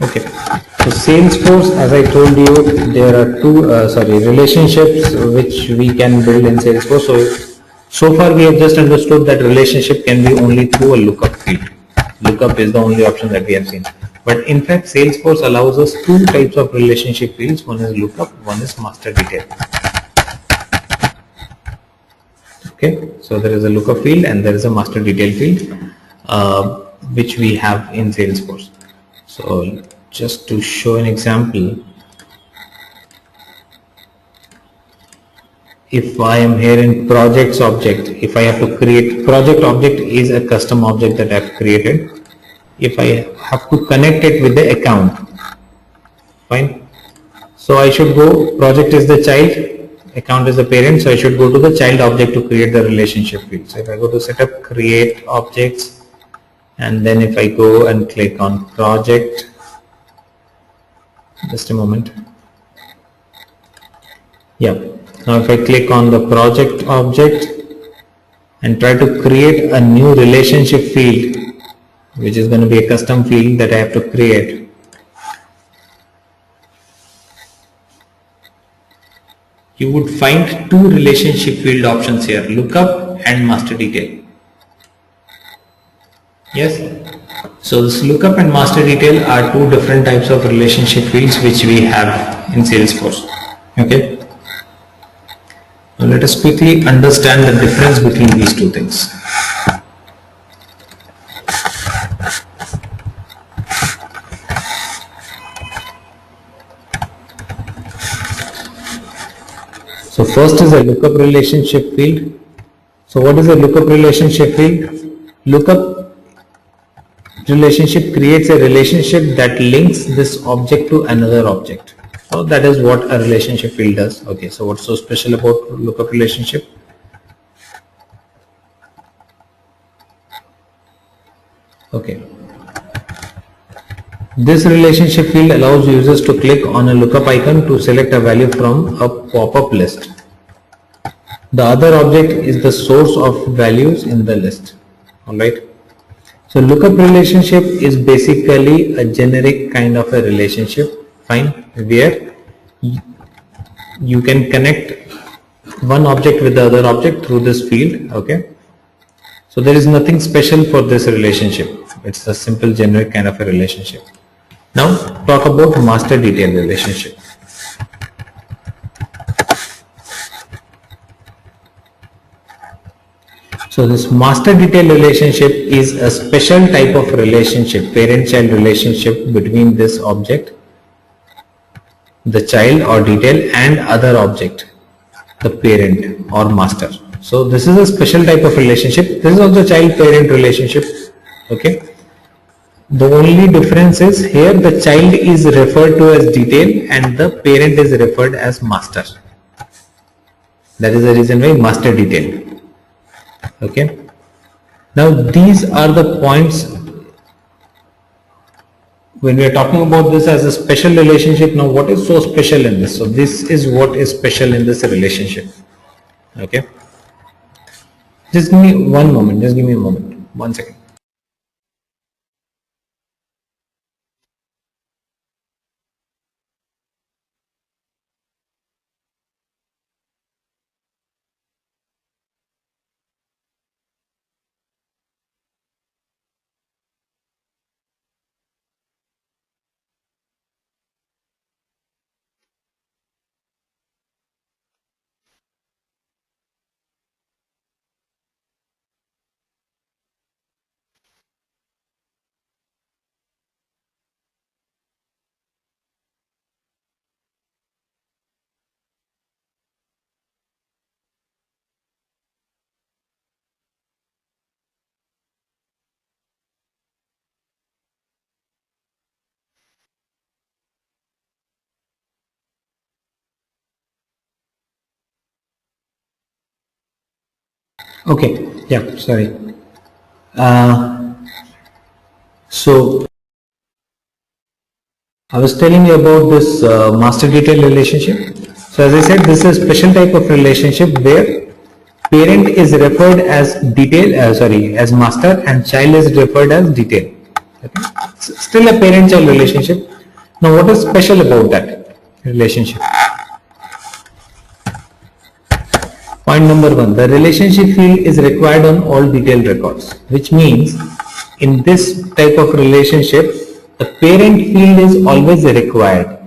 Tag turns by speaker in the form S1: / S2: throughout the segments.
S1: Okay, so Salesforce, as I told you, there are two relationships which we can build in Salesforce. So far we have just understood that relationship can be only through a lookup field. Lookup is the only option that we have seen. But in fact, Salesforce allows us two types of relationship fields. One is lookup, one is master detail. Okay, so there is a lookup field and there is a master detail field, which we have in Salesforce. So just to show an example, if I am here in projects object, if I have to create project object is a custom object that I have created. If I have to connect it with the account, fine. So I should go, project is the child, account is the parent, so I should go to the child object to create the relationship field. So if I go to setup, create objects, and then if I go and click on project, just a moment. Yeah, now if I click on the project object and try to create a new relationship field, which is going to be a custom field that I have to create, you would find two relationship field options here, lookup and master detail. Yes. So this lookup and master detail are two different types of relationship fields which we have in Salesforce. Okay. Now let us quickly understand the difference between these two things. So first is a lookup relationship field. So what is a lookup relationship field? Lookup relationship creates a relationship that links this object to another object. So that is what a relationship field does. Okay, so what's so special about lookup relationship? Okay, this relationship field allows users to click on a lookup icon to select a value from a pop-up list. The other object is the source of values in the list. Alright. So lookup relationship is basically a generic kind of a relationship, fine, where you can connect one object with the other object through this field. Okay. So there is nothing special for this relationship. It's a simple generic kind of a relationship. Now talk about master detail relationship. So this master detail relationship is a special type of relationship, parent-child relationship between this object, the child or detail, and other object, the parent or master. So this is a special type of relationship. This is also child-parent relationship. Okay. The only difference is here the child is referred to as detail and the parent is referred as master. That is the reason why master detail. Okay. Now these are the points when we are talking about this as a special relationship. Now what is so special in this? So this is what is special in this relationship. Okay. Just give me one moment. Just give me a moment. 1 second. Okay, yeah, sorry. So I was telling you about this master detail relationship. So as I said, this is a special type of relationship where parent is referred as detail, as master, and child is referred as detail. Okay? Still a parent-child relationship. Now, what is special about that relationship? Point number one, the relationship field is required on all detailed records, which means in this type of relationship, the parent field is always required.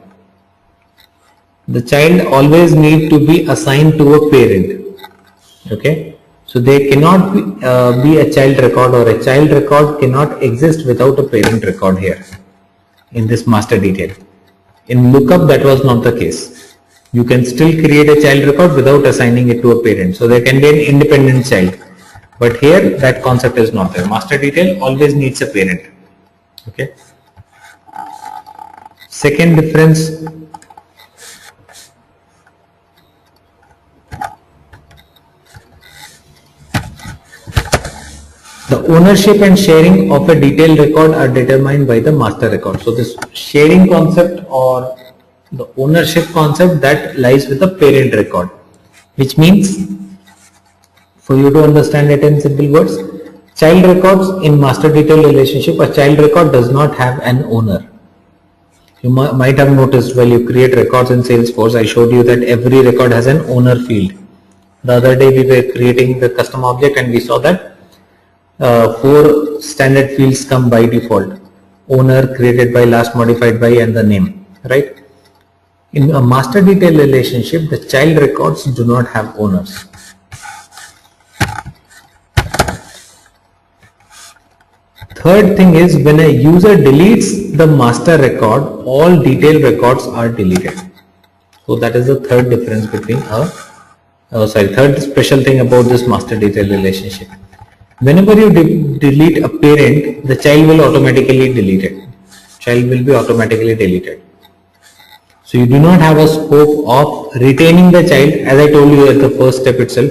S1: The child always need to be assigned to a parent. Okay, so there cannot be a child record, or a child record cannot exist without a parent record here in this master detail. In lookup, that was not the case. You can still create a child record without assigning it to a parent. So there can be an independent child. But here that concept is not there. Master detail always needs a parent. Okay. Second difference, the ownership and sharing of a detailed record are determined by the master record. So this sharing concept or the ownership concept, that lies with the parent record, which means, for you to understand it in simple words, child records in master detail relationship, a child record does not have an owner. You might have noticed while you create records in Salesforce, I showed you that every record has an owner field. The other day we were creating the custom object and we saw that 4 standard fields come by default: owner, created by, last modified by, and the name, right? In a master detail relationship, the child records do not have owners. Third thing is, when a user deletes the master record, all detail records are deleted. So that is the third difference between third special thing about this master detail relationship. Whenever you delete a parent, the child will automatically delete it. Child will be automatically deleted. So you do not have a scope of retaining the child, as I told you at the first step itself,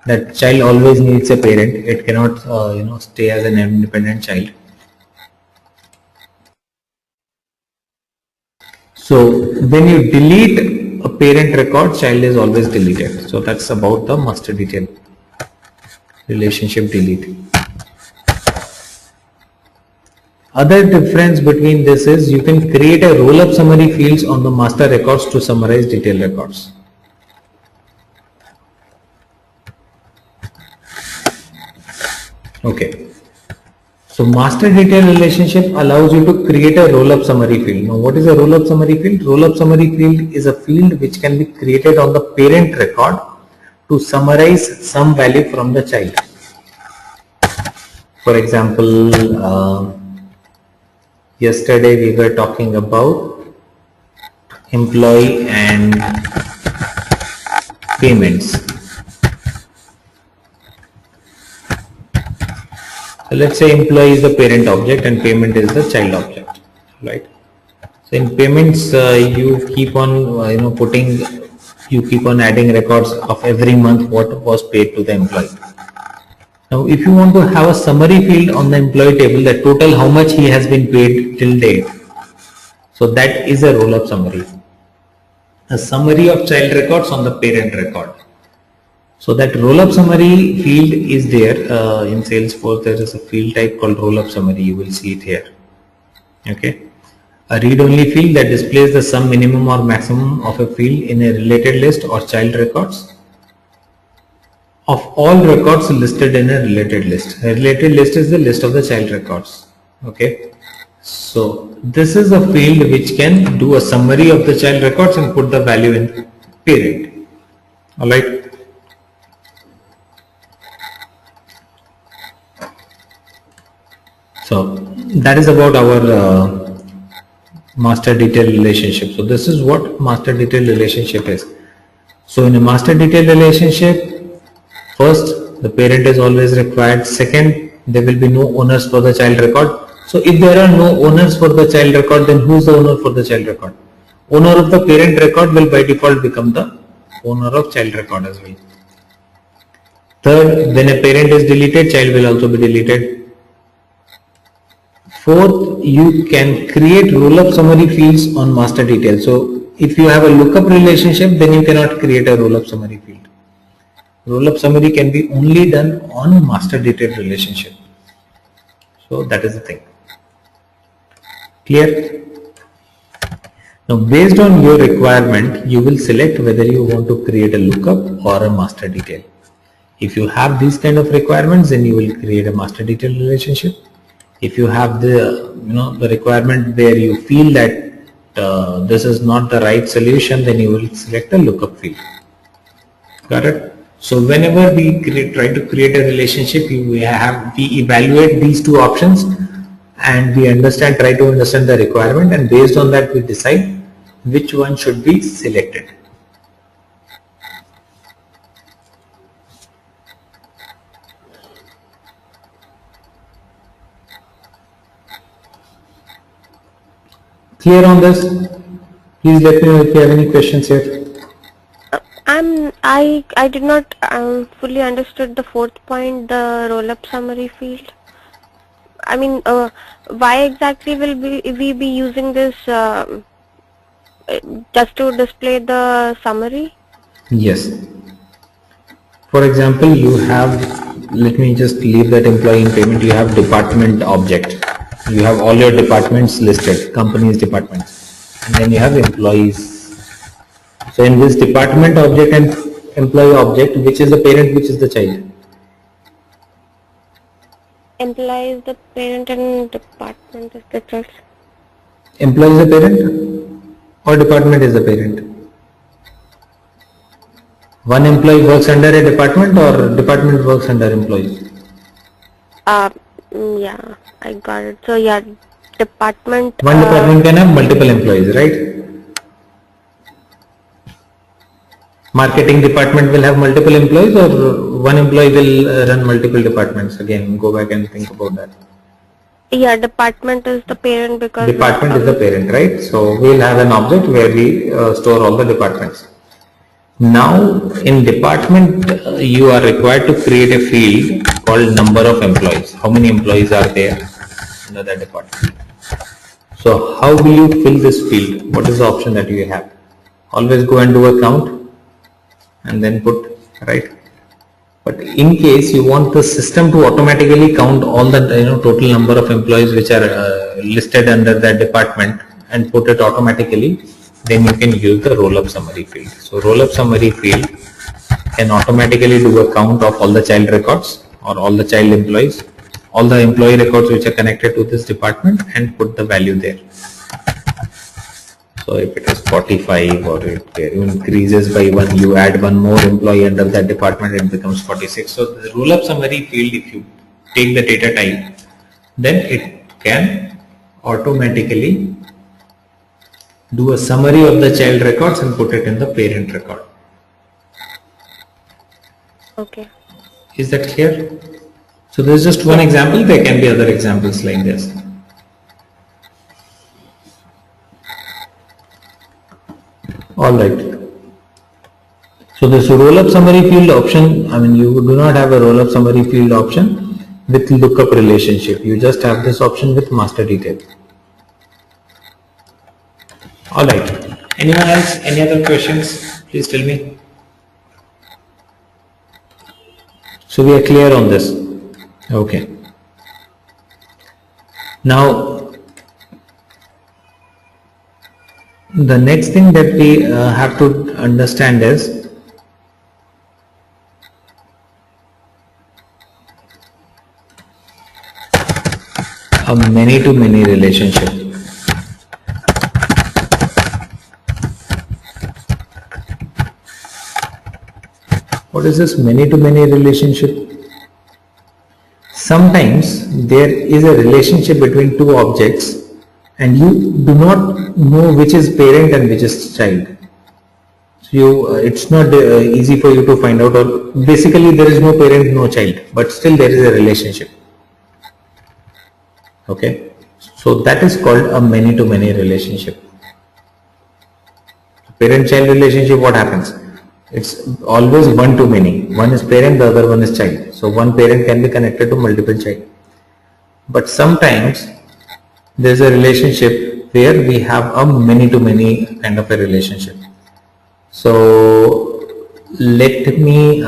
S1: that child always needs a parent. It cannot stay as an independent child. So when you delete a parent record, child is always deleted. So that's about the master detail relationship delete. Other difference between this is, you can create a roll-up summary fields on the master records to summarize detailed records. Okay. So master detail relationship allows you to create a roll-up summary field. Now what is a roll-up summary field? Roll-up summary field is a field which can be created on the parent record to summarize some value from the child. For example, yesterday we were talking about employee and payments. So let's say employee is the parent object and payment is the child object, right? So in payments, you keep on you keep on adding records of every month what was paid to the employee. Now if you want to have a summary field on the employee table, that total how much he has been paid till date, so that is a roll-up summary. A summary of child records on the parent record. So that roll-up summary field is there in Salesforce. There is a field type called roll-up summary. You will see it here. Okay. A read-only field that displays the sum minimum or maximum of a field in a related list or child records of all records listed in a related list. A related list is the list of the child records. Okay. So this is a field which can do a summary of the child records and put the value in parent. Alright. So that is about our master detail relationship. So this is what master detail relationship is. So in a master detail relationship, first the parent is always required. Second, there will be no owners for the child record. So if there are no owners for the child record, then who is the owner for the child record? Owner of the parent record will by default become the owner of child record as well. Third, when a parent is deleted, child will also be deleted. Fourth, you can create roll-up summary fields on master detail. So if you have a lookup relationship, then you cannot create a roll-up summary field. Roll-up summary can be only done on master detail relationship. So that is the thing. Clear? Now based on your requirement, you will select whether you want to create a lookup or a master detail. If you have these kind of requirements, then you will create a master detail relationship. If you have the requirement where you feel that this is not the right solution, then you will select a lookup field. Got it? So whenever we try to create a relationship, we evaluate these two options and we try to understand the requirement, and based on that we decide which one should be selected. Clear on this? Please let me know if you have any questions here.
S2: I did not fully understood the fourth point, the roll-up summary field. I mean, why exactly will we be using this just to display the summary?
S1: Yes. For example, you have, let me just leave that employee in payment, you have department object. You have all your departments listed, companies departments, and then you have employees. So in this department object and employee object, which is the parent, which is the child?
S2: Employee is the parent and department is the child.
S1: Employee is the parent or department is the parent? One employee works under a department or department works under employees?
S2: Yeah, I got it. So yeah, department.
S1: One department can have multiple employees, right? Marketing department will have multiple employees, or one employee will run multiple departments? Again, go back and think about that.
S2: Yeah, department is the parent because
S1: department is the parent, right? So we'll have an object where we store all the departments. Now in department you are required to create a field called number of employees. How many employees are there under that department? So how will you fill this field? What is the option that you have? Always go and do a count and then put, right? But in case you want the system to automatically count all the total number of employees which are listed under that department and put it automatically, then you can use the roll-up summary field. So roll-up summary field can automatically do a count of all the child records or all the child employees, all the employee records which are connected to this department, and put the value there. So if it is 45 or it increases by 1, you add one more employee under that department, it becomes 46. So the roll-up summary field, if you take the data type, then it can automatically do a summary of the child records and put it in the parent record.
S2: Okay.
S1: Is that clear? So this is just one example. There can be other examples like this. Alright. So this roll-up summary field option, you do not have a roll-up summary field option with lookup relationship. You just have this option with master detail. Alright. Anyone else? Any other questions? Please tell me. So we are clear on this. Okay. Now the next thing that we have to understand is a many-to-many relationship. What is this many-to-many relationship? Sometimes there is a relationship between two objects and you do not know which is parent and which is child. So it's not easy for you to find out, or basically there is no parent, no child, but still there is a relationship. Okay, so that is called a many-to-many relationship. Parent-child relationship, what happens? It's always one-to-many. One is parent, the other one is child. So one parent can be connected to multiple child. But sometimes there is a relationship where we have a many-to-many kind of a relationship. So let me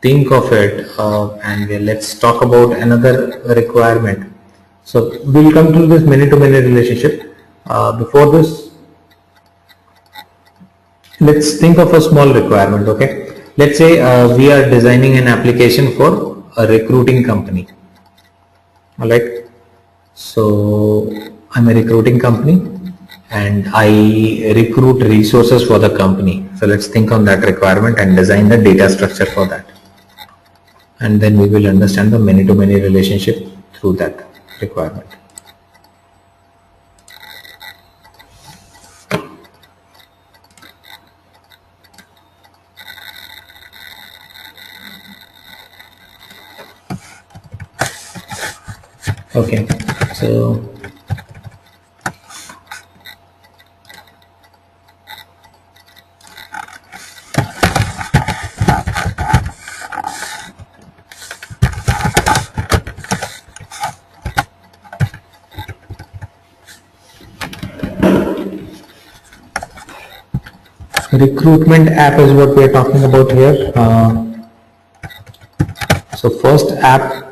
S1: think of it and let's talk about another requirement. So we'll come to this many-to-many relationship. Before this, let's think of a small requirement. Okay, let's say we are designing an application for a recruiting company. All right. So I'm a recruiting company and I recruit resources for the company. So let's think on that requirement and design the data structure for that. And then we will understand the many-to-many relationship through that requirement. Okay, so recruitment app is what we are talking about here. So first app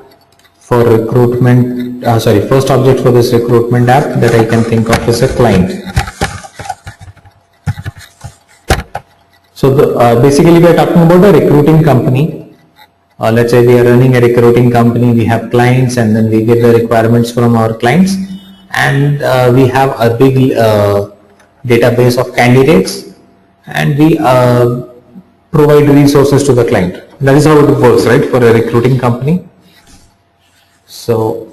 S1: for recruitment, first object for this recruitment app that I can think of is a client. So basically we are talking about a recruiting company. Let's say we are running a recruiting company, we have clients and then we get the requirements from our clients, and we have a big database of candidates, and we provide resources to the client. That is how it works, right, for a recruiting company. So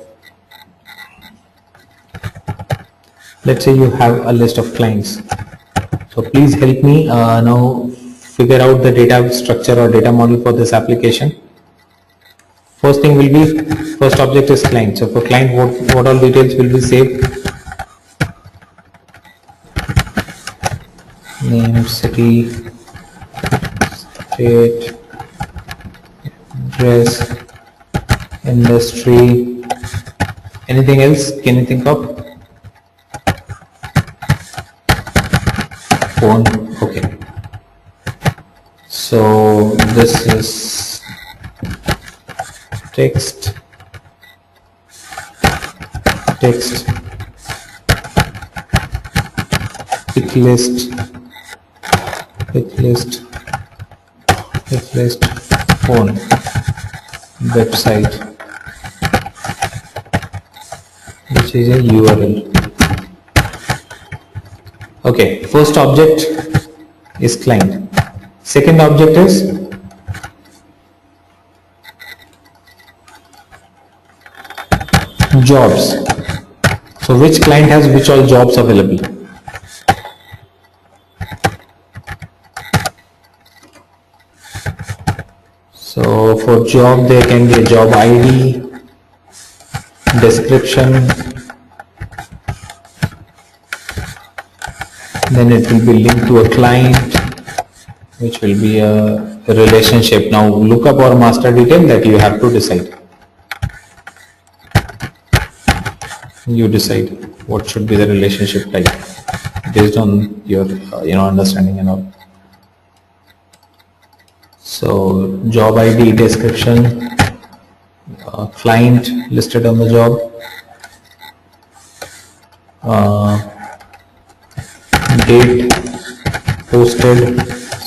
S1: let's say you have a list of clients. So please help me now figure out the data structure or data model for this application. First thing will be, first object is client. So for client, what all details will be saved? Name, city, state, address, industry. Anything else can you think of? Phone. Okay. So this is text, pick list, phone, website, which is a URL. Okay, first object is client. Second object is jobs. So which client has which all jobs available? So for job there can be a job ID, description, then it will be linked to a client, which will be a relationship. Now lookup or master detail, that you have to decide. You decide what should be the relationship type based on your understanding and all. So job ID, description, client listed on the job, date posted,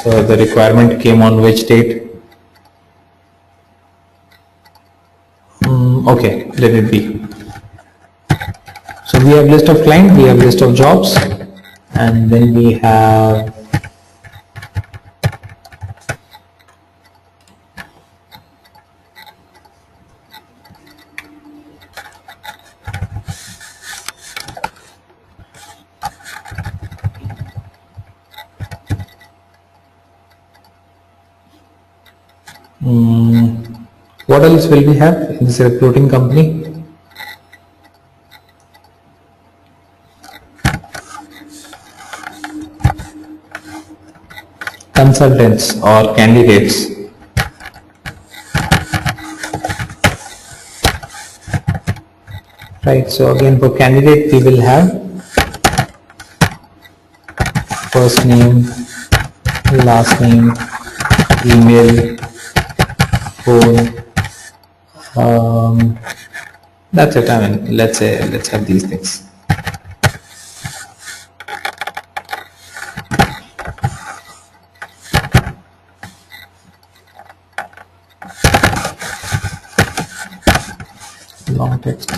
S1: so the requirement came on which date. Okay, let it be. So we have list of client, we have list of jobs, and then we have what else will we have in this recruiting company? Consultants or candidates. Right, so again for candidate we will have first name, last name, email, phone, That's it. I mean, let's have these things. Long text.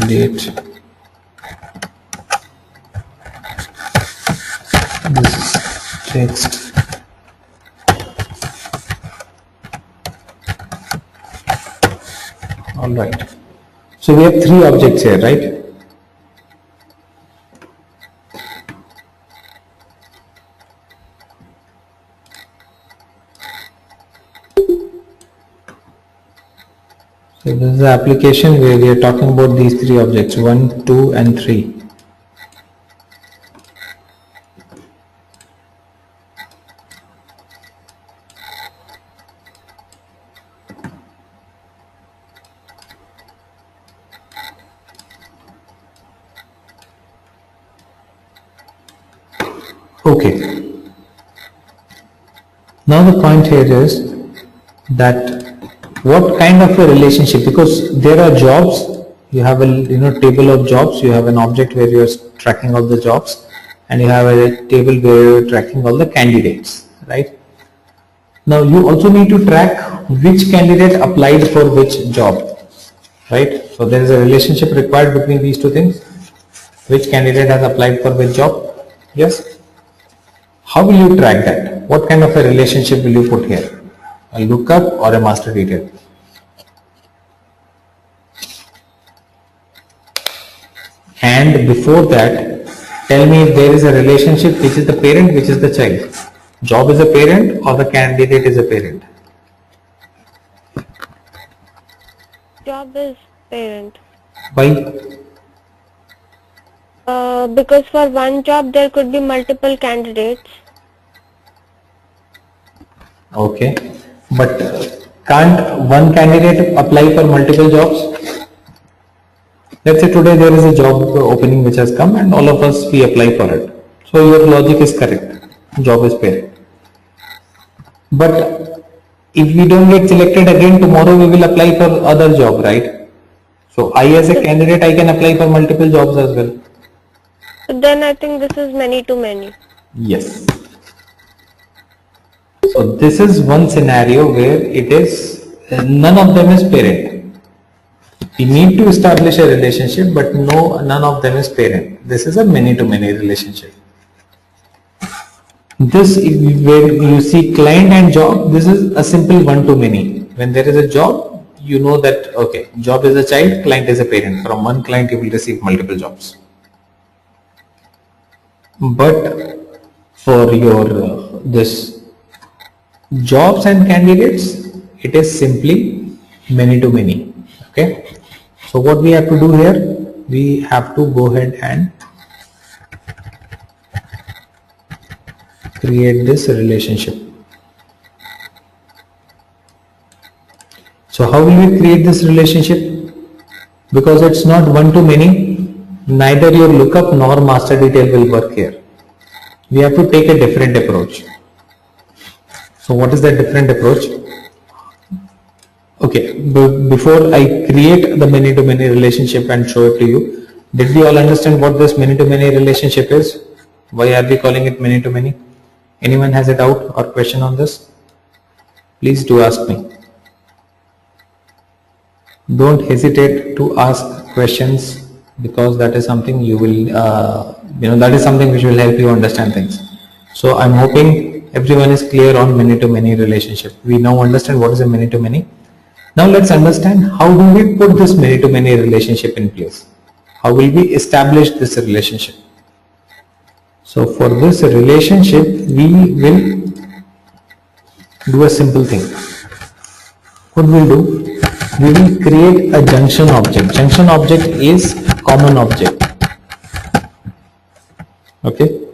S1: Date. This is text. All right. So we have three objects here, right? So this is the application where we are talking about these three objects, 1, 2 and 3. Okay. Now the point here is that what kind of a relationship, because there are jobs, you have a table of jobs, you have an object where you are tracking all the jobs, and you have a table where you are tracking all the candidates, right? Now you also need to track which candidate applied for which job, right? So there is a relationship required between these two things. Which candidate has applied for which job? Yes. How will you track that? What kind of a relationship will you put here? A lookup or a master detail? And before that, tell me if there is a relationship, which is the parent, which is the child. Job is a parent or the candidate is a parent?
S2: Job is parent.
S1: Why?
S2: Because for one job there could be multiple candidates.
S1: Okay. But can't one candidate apply for multiple jobs? Let's say today there is a job opening which has come and all of us we apply for it. So your logic is correct. Job is parent. But if we don't get selected again, tomorrow we will apply for other job, right? So I as a candidate, I can apply for multiple jobs as well.
S2: Then I think this is many to many.
S1: Yes. So this is one scenario where it is none of them is parent. We need to establish a relationship, but none of them is parent. This is a many to many relationship. This, where you see client and job, this is a simple one to many. When there is a job, you know that okay, job is a child, client is a parent. From one client you will receive multiple jobs. But for your this jobs and candidates, it is simply many to many. Okay. So what we have to do here, we have to go ahead and create this relationship. So how will we create this relationship? Because it's not one to many, neither your lookup nor master detail will work here. We have to take a different approach. So what is that different approach? Okay, before I create the many to many relationship and show it to you, did we all understand what this many to many relationship is? Why are we calling it many to many? Anyone has a doubt or question on this? Please do ask me. Don't hesitate to ask questions, because that is something you will, that is something which will help you understand things. So I'm hoping everyone is clear on many to many relationship. We now understand what is a many to many. Now let's understand how do we put this many to many relationship in place. How will we establish this relationship? So for this relationship, we will do a simple thing. What we'll do? We will create a junction object. Junction object is common object. Okay.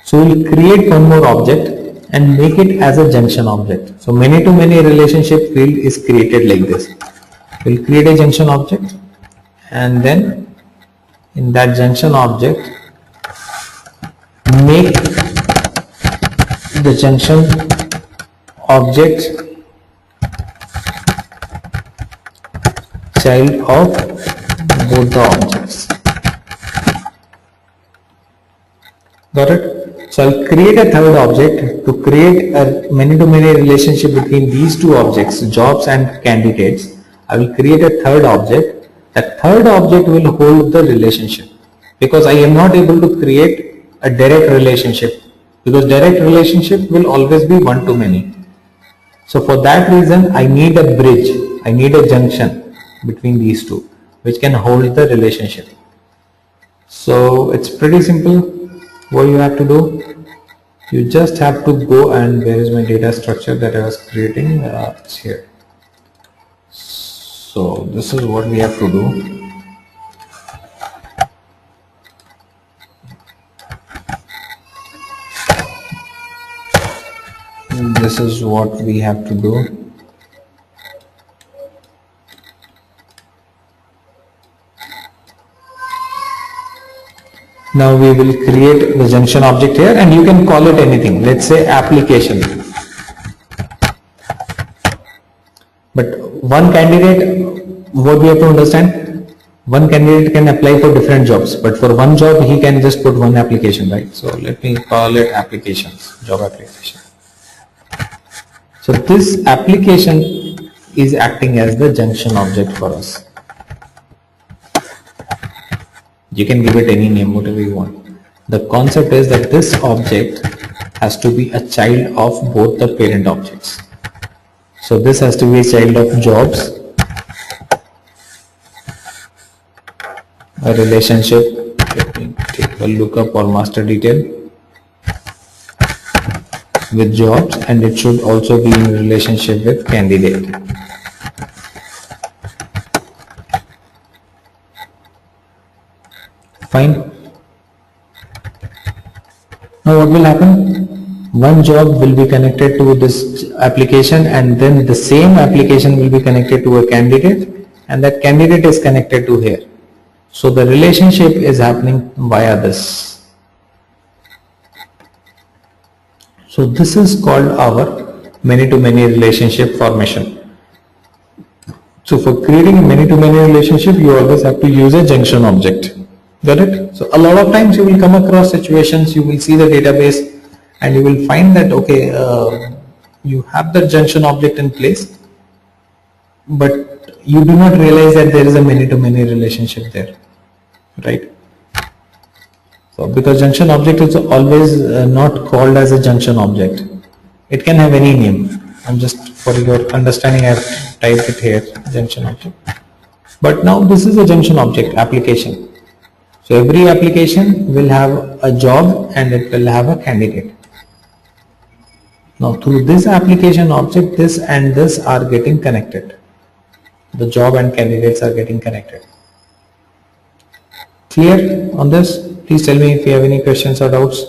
S1: So we'll create one more object and make it as a junction object. So many to many relationship field is created like this. We'll create a junction object, and then in that junction object make the junction object child of both the objects. Got it? So I'll create a third object to create a many-to-many relationship between these two objects, jobs and candidates. I will create a third object. That third object will hold the relationship, because I am not able to create a direct relationship, because direct relationship will always be one-to-many. So for that reason, I need a bridge, I need a junction between these two, which can hold the relationship. So it's pretty simple. What you have to do, you just have to go, and where is my data structure that I was creating? It's here. So this is what we have to do. This is what we have to do. Now we will create the junction object here, and you can call it anything. Let's say application. But one candidate, what we have to understand, one candidate can apply for different jobs, but for one job he can just put one application, right? So let me call it applications, job application. So this application is acting as the junction object for us. You can give it any name, whatever you want. The concept is that this object has to be a child of both the parent objects. So this has to be a child of jobs, a relationship. Let me take a lookup or master detail with jobs, and it should also be in relationship with candidate. Fine. Now what will happen? One job will be connected to this application, and then the same application will be connected to a candidate, and that candidate is connected to here. So the relationship is happening via this. So this is called our many-to-many relationship formation. So for creating a many-to-many relationship, you always have to use a junction object. Got it? So a lot of times you will come across situations, you will see the database, and you will find that, okay, you have the junction object in place, but you do not realize that there is a many-to-many relationship there, right? So because junction object is always not called as a junction object. It can have any name. I'm just, for your understanding, I have typed it here, junction object. But now this is a junction object application. So every application will have a job and it will have a candidate. Now through this application object, this and this are getting connected. The job and candidates are getting connected. Clear on this? Please tell me if you have any questions or doubts.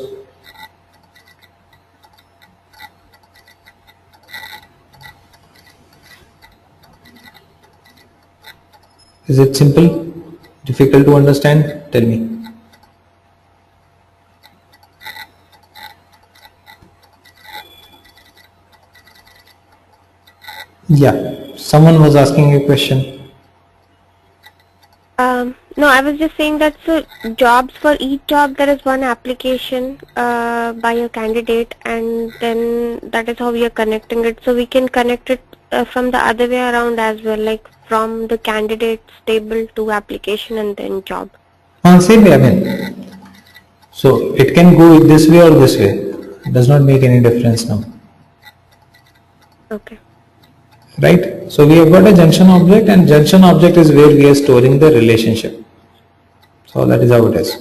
S1: Is it simple? Difficult to understand? Tell me. Yeah, someone was asking a question.
S2: No, I was just saying that so jobs, for each job there is one application by a candidate, and then that is how we are connecting it. So we can connect it from the other way around as well, like from the candidates table to application and then job.
S1: Same way, I mean. So it can go this way or this way. It does not make any difference now.
S2: Okay.
S1: Right? So we have got a junction object, and junction object is where we are storing the relationship. So that is how it is.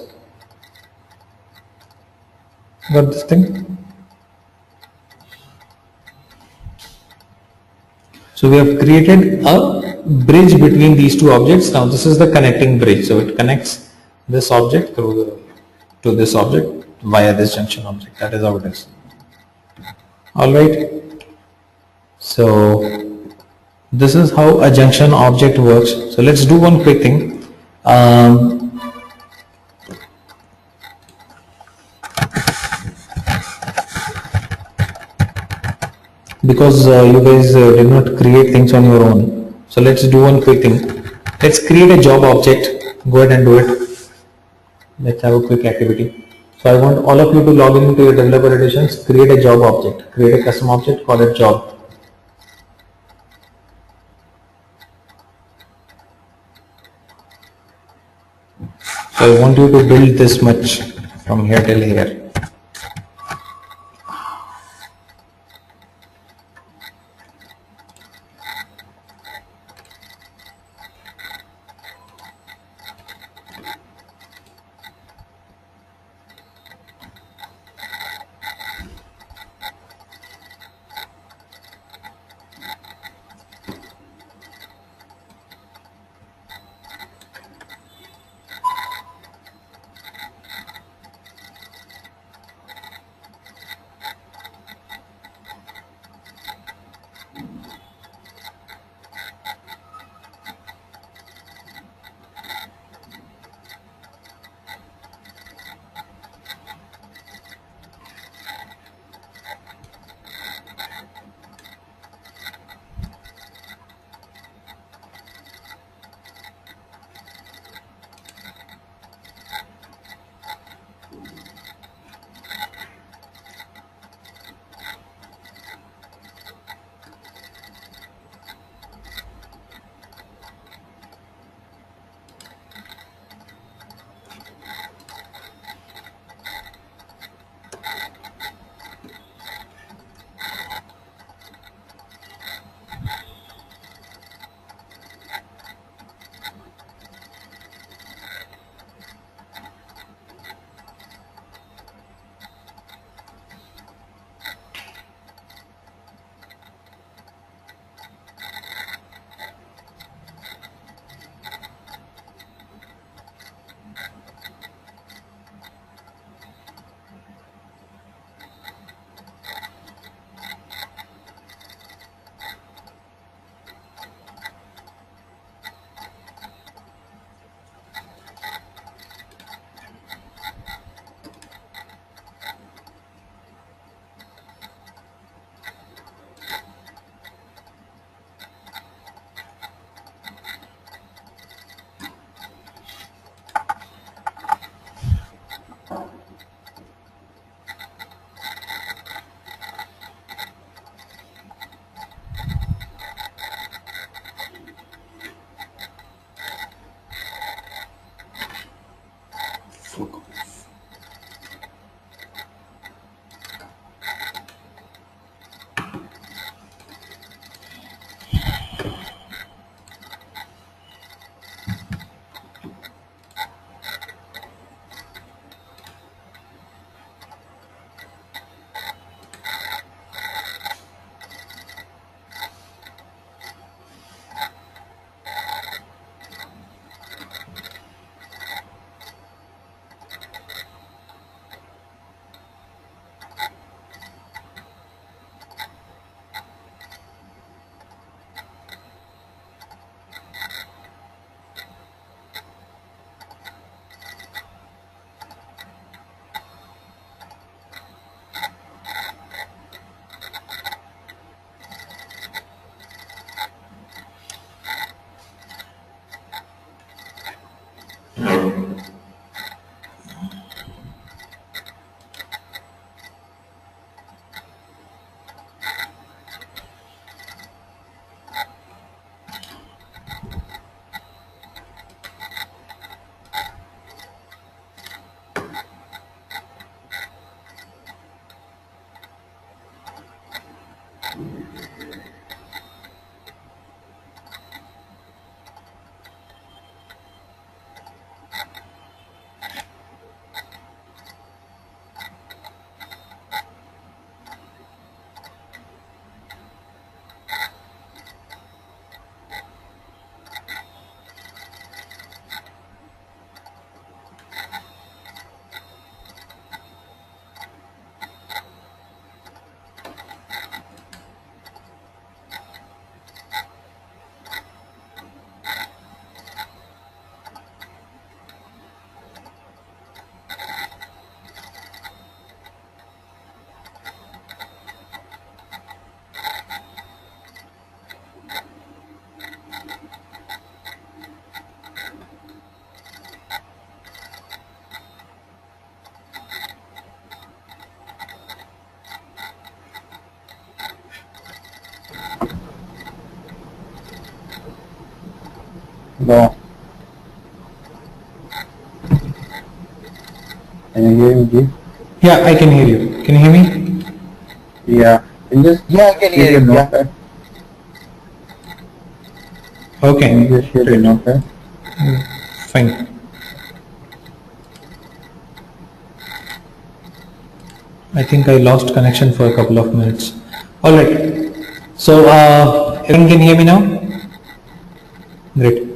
S1: Got this thing? So we have created a bridge between these two objects. Now this is the connecting bridge. So it connects this object to this object via this junction object. That is how it is. Alright. So this is how a junction object works. So let's do one quick thing. because you guys did not create things on your own. So let's do one quick thing. Let's create a job object. Go ahead and do it. Let's have a quick activity. So I want all of you to log into your developer editions, create a job object, create a custom object, call it job. So I want you to build this much from here till here.
S3: Go. Can you hear me?
S1: Yeah, I can hear you. Can you hear me?
S3: Yeah. And just
S4: Yeah, I can hear you. Yeah.
S3: notepad.
S1: Okay.
S3: Can you just share the
S1: Great.
S3: notepad?
S1: Fine. I think I lost connection for a couple of minutes. All right. So everyone can hear me now? Great.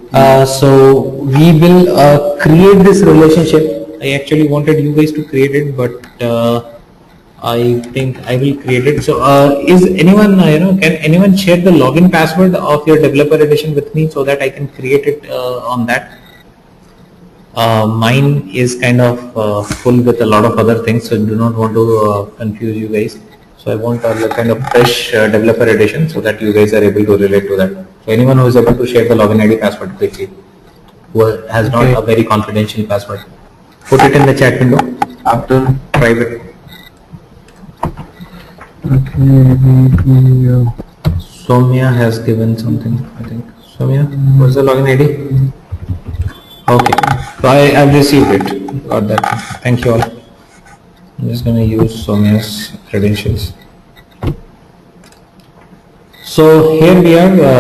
S1: So we will create this relationship. I actually wanted you guys to create it, but I think I will create it. So is anyone, can anyone share the login password of your developer edition with me so that I can create it on that? Mine is kind of full with a lot of other things, so do not want to confuse you guys. So I want a kind of fresh developer edition so that you guys are able to relate to that. So anyone who is able to share the login ID password quickly, who has not a very confidential password, put it in the chat window.
S3: After.
S1: Private.
S3: Okay.
S1: Soumya has given something, I think. Soumya, what's the login ID? Okay, so I've received it. Got that. Thank you all. I'm just going to use Soumya's credentials. So here we are.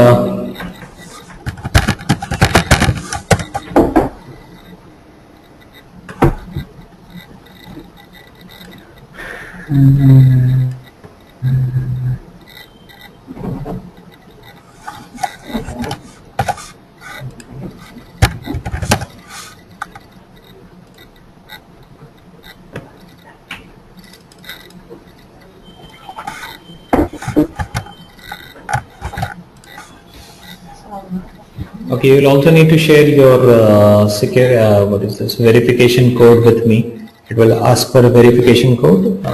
S1: Okay, you will also need to share your secure, what is this, verification code with me. It will ask for a verification code.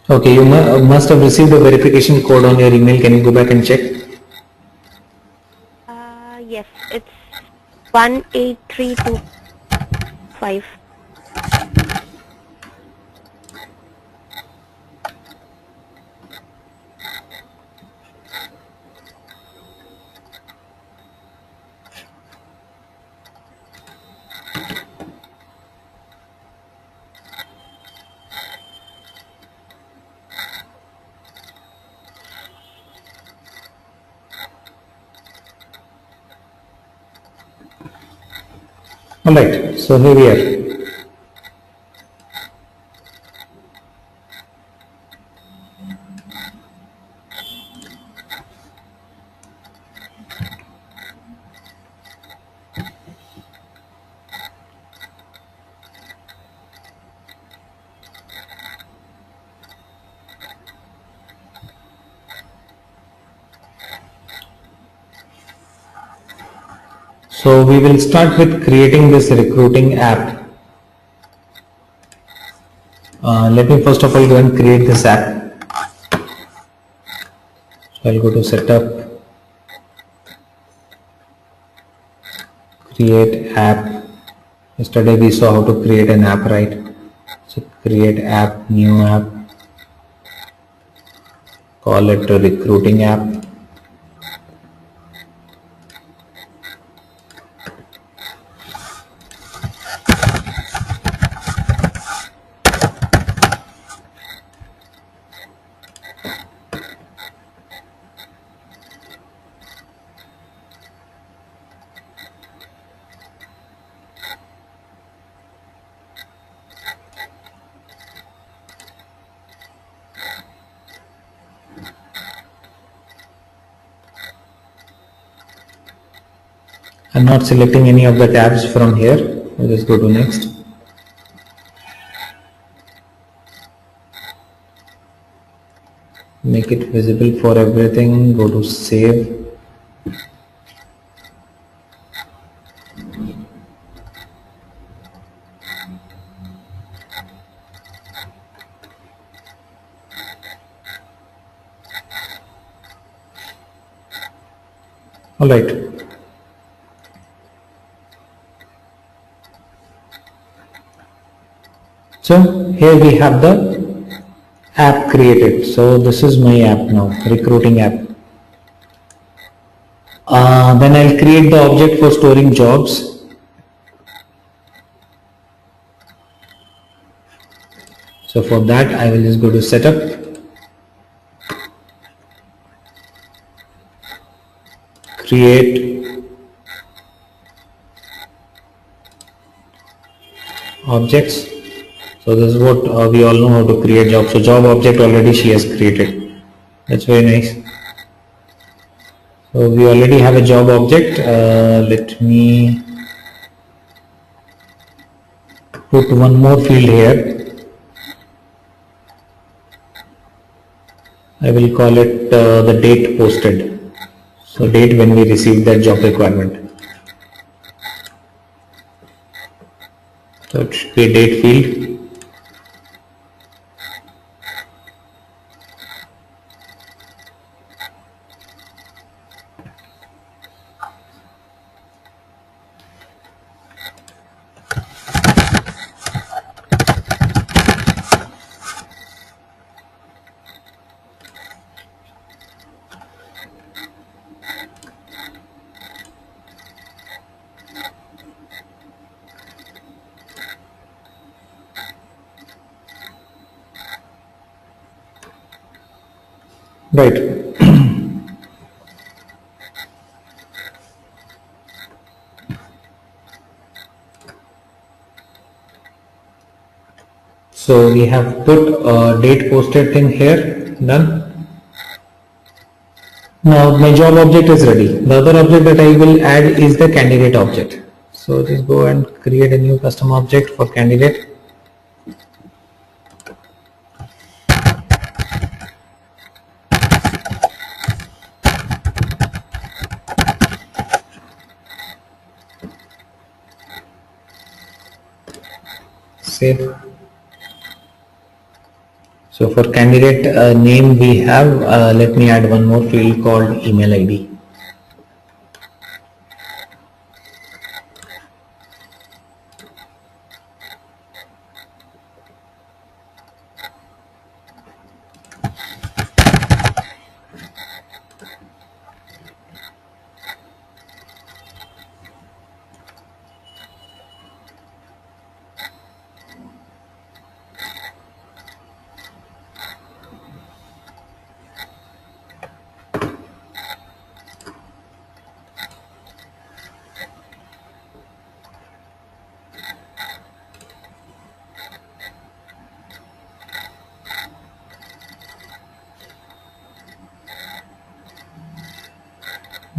S1: Okay, you must have received a verification code on your email. Can you go back and check?
S2: Yes, it's 18325.
S1: Alright, so here we are. So we will start with creating this recruiting app. Let me first of all go and create this app. So I'll go to setup, create app. Yesterday we saw how to create an app, right? So create app, new app, call it a recruiting app. I'm not selecting any of the tabs from here. I'll just go to next. Make it visible for everything. Go to save. All right. So here we have the app created. So this is my app now, recruiting app. Then I'll create the object for storing jobs. So for that I will just go to setup, create objects. So this is what we all know how to create jobs. So job object already she has created. That's very nice. So we already have a job object. Let me put one more field here. I will call it the date posted. So date when we received that job requirement. So it should be a date field. Right. So we have put a date posted thing here, done. Now my job object is ready. The other object that I will add is the candidate object. So just go and create a new custom object for candidate. Save. So for candidate name we have, let me add one more field called email ID.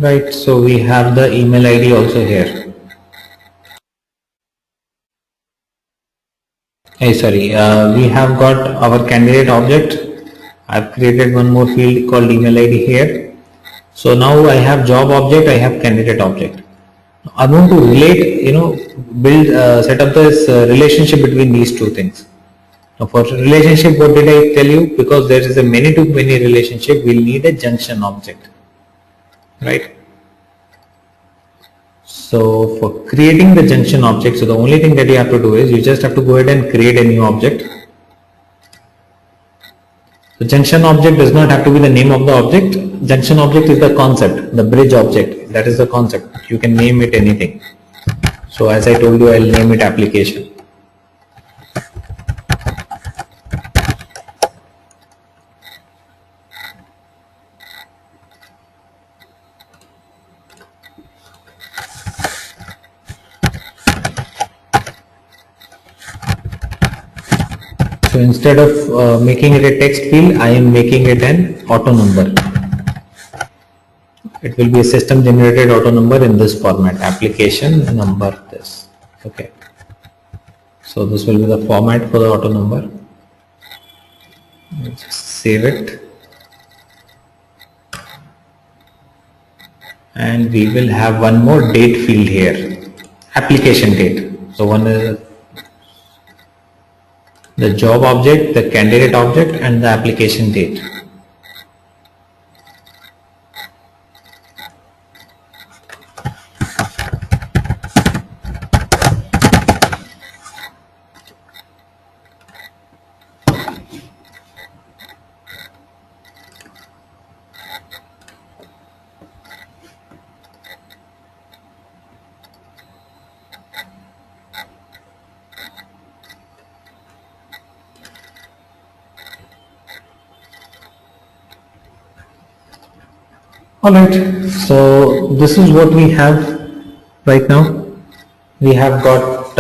S1: Right, so we have the email ID also here. Hey, sorry, we have got our candidate object. I've created one more field called email ID here. So now I have job object, I have candidate object. I want to relate, build, set up this relationship between these two things. Now for relationship, what did I tell you? Because there is a many to many relationship, we'll need a junction object, right? So for creating the junction object, so the only thing that you have to do is you just have to go ahead and create a new object. The junction object does not have to be the name of the object. Junction object is the concept, the bridge object. That is the concept. You can name it anything. So as I told you, I'll name it application. So instead of making it a text field, I am making it an auto number. It will be a system generated auto number in this format, application number this. Okay. So this will be the format for the auto number. Let's save it. And we will have one more date field here, application date. So one is the job object, the candidate object, and the application date. Alright, so this is what we have right now. We have got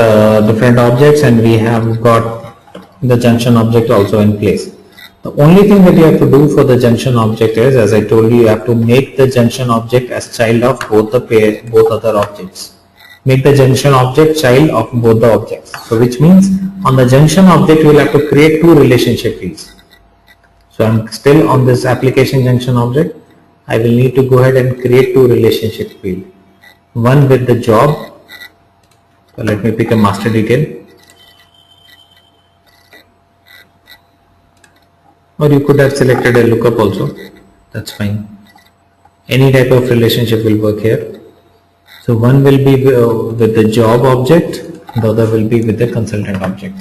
S1: different objects and we have got the junction object also in place. The only thing that you have to do for the junction object is, as I told you have to make the junction object as child of both the both other objects. Make the junction object child of both the objects. So which means on the junction object we will have to create two relationship fields. So I'm still on this application junction object. I will need to go ahead and create two relationship field. One with the job. So let me pick a master detail. Or you could have selected a lookup also. That's fine. Any type of relationship will work here. So one will be with the job object, the other will be with the consultant object.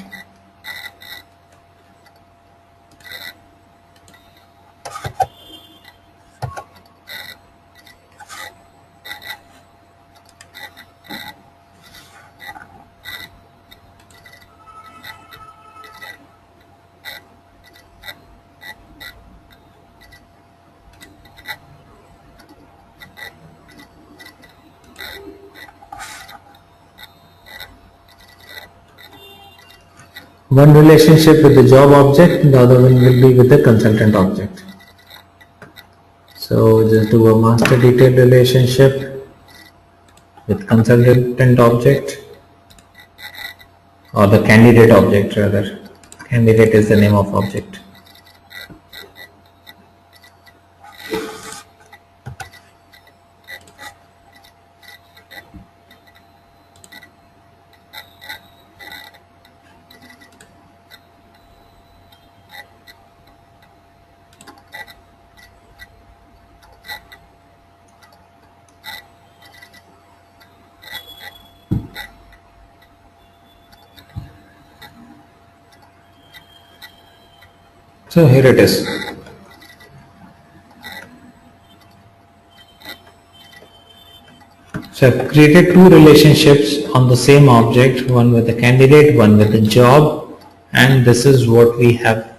S1: One relationship with the job object, the other one will be with the consultant object. So just do a master detail relationship with consultant object, or the candidate object rather. Candidate is the name of object. So here it is. So I've created two relationships on the same object, one with the candidate, one with the job, and this is what we have.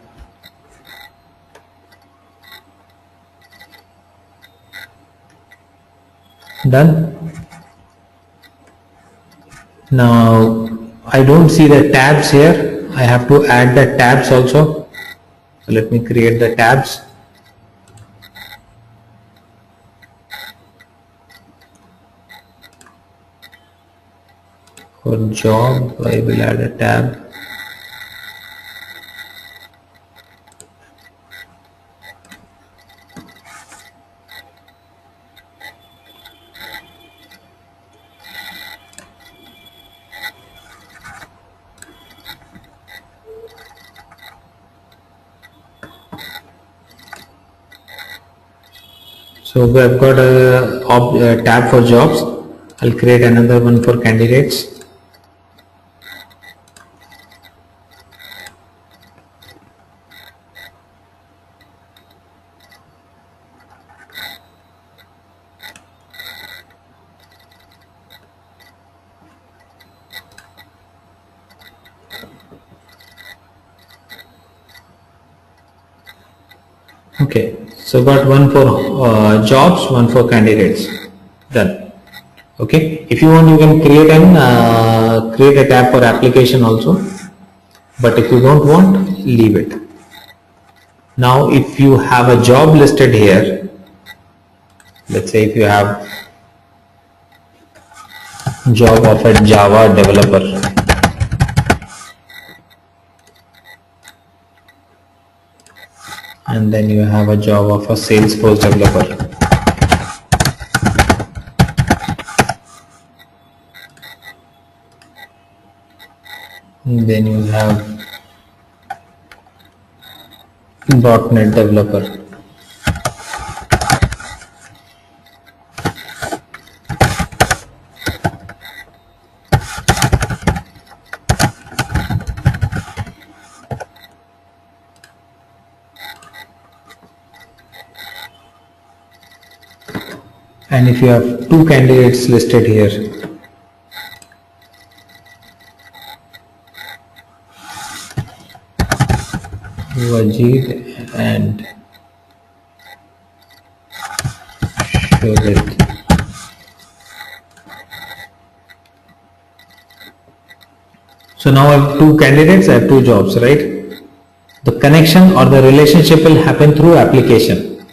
S1: Done. Now I don't see the tabs here. I have to add the tabs also. So let me create the tabs. For job, I will add a tab. So I've got a tab for jobs. I'll create another one for candidates. Okay, so got one for jobs, one for candidates. Done. Okay, if you want, you can create a tab for application also, but if you don't want, leave it. Now, if you have a job listed here, let's say if you have job of a Java developer. And then you have a job of a Salesforce developer. And then you have .NET developer. And if you have two candidates listed here, Wajid and Shobit. So now I have two candidates, I have two jobs, right? The connection or the relationship will happen through application.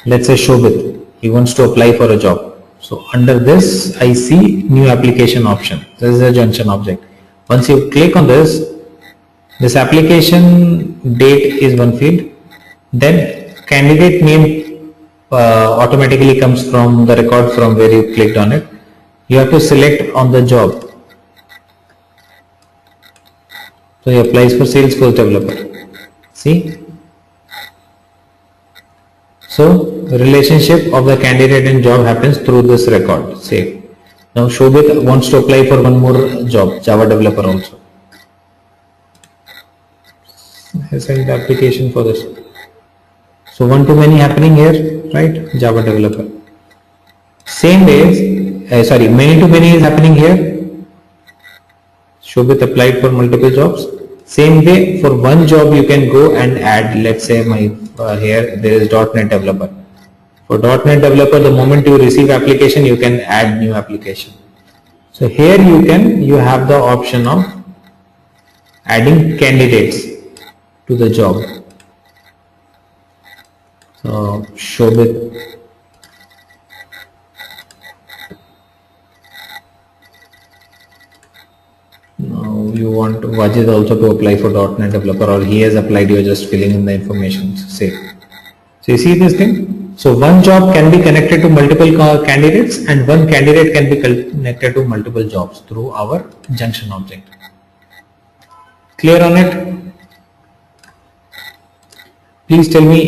S1: Let's say Shobit, he wants to apply for a job. So under this, I see new application option. This is a junction object. Once you click on this application date is one field. Then candidate name automatically comes from the record from where you clicked on it. You have to select on the job. So he applies for Salesforce developer. See? So the relationship of the candidate and job happens through this record. Save. Now Shobit wants to apply for one more job, Java developer also. I sent the application for this. So one to many happening here, right? Java developer. Same way, many to many is happening here. Shobit applied for multiple jobs. Same way, for one job you can go and add, let's say here there is .NET developer. For .NET developer, the moment you receive application, you can add new application. So here you have the option of adding candidates to the job. So Shobit. Now you want Wajid also to apply for .NET developer, or he has applied, you are just filling in the information. Save. So you see this thing? So one job can be connected to multiple candidates and one candidate can be connected to multiple jobs through our junction object. Clear on it? Please tell me